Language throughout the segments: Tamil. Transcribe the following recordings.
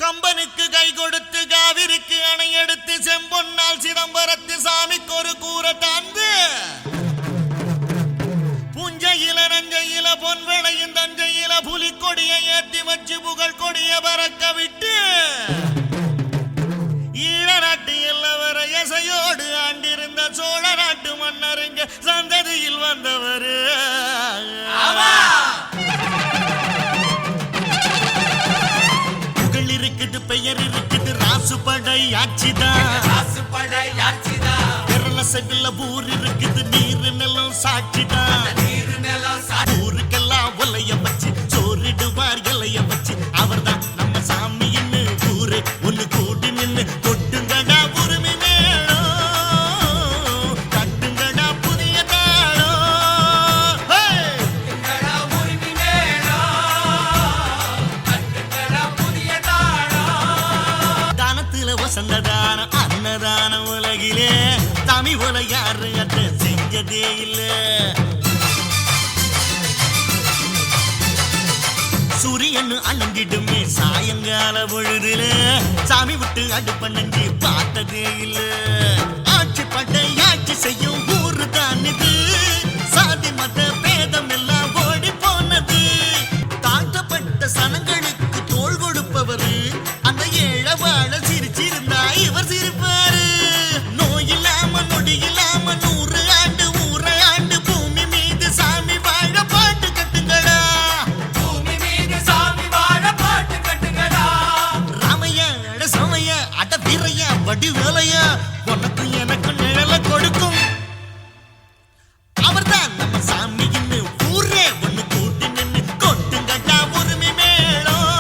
கம்பனுக்கு கை கொடுத்து காவிரிக்கு அணை எடுத்து செம்பொன்னால் சிதம்பரத்து சாமிக்கு ஒரு கூரை தாந்து புஞ்சையில நஞ்சையில பொன்வளையும் தஞ்சையில புலிக்கொடியை ஏற்றி வச்சு புகழ் கொடிய பறக்க விட்டு ஈழ நாட்டு எல்லவர இசையோடு ஆண்டிருந்த சோழ நாட்டு மன்னருங்க சந்ததியில் வந்தவர். புகழ் இருக்குது, பெயர் இருக்குது, ராசுபடை ஆட்சிதான். செவில ஊர் இருக்குது, நீரு நிலம் சாட்சிதான். ஊருக்கெல்லாம் ஒலைய வச்சு சோறிடுவார் இலைய வச்சு அவர் தான் நம்ம சாமின்னு ஊரு ஒண்ணு கூடி நின்று கொட்டுங்கடா உரிமை மேளம், கட்டுங்கடா புதிய தாளம். தானத்துல வசந்ததானம் அன்னதானம் உலகிலே சாமி போல யாரு அட்ட செஞ்சதே இல்ல. சூரியன் அணங்கிடுமே சாயங்கால பொழுதுல சாமி விட்டு அடுப்ப நன்றி பார்த்ததே இல்ல. ஆட்சி பட்டை ஆட்சி செய்யும் ஊரு தான் இது, சாதி மத பேதம் எல்லாம் ஓடி போனது. தாழ்த்தப்பட்ட சனங்களுக்கு தோள் கொடுப்பவரு அந்த ஏழ வாழ சிரிச்சிருந்தா இவர் சிரிப்பாரு. வேலையா உனக்கு எனக்கு நிழல கொடுக்கும் அவர்தான் நம்ம சாமின்னு ஊரே ஒண்ணு கூட்டி நின்று கொட்டுங்கட்டா உரிமை மேளம்,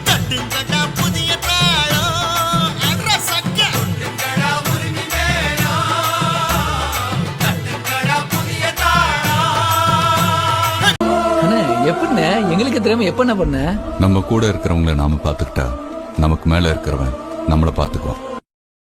கட்டுங்கட்டா புதிய தாளம். எப்படின்னு எங்களுக்கு தெரியாம எப்ப என்ன பண்ண? நம்ம கூட இருக்கிறவங்களை நாம பாத்துக்கிட்டா நமக்கு மேல இருக்கிறவன் நம்மளை பார்த்துக்குவோம்.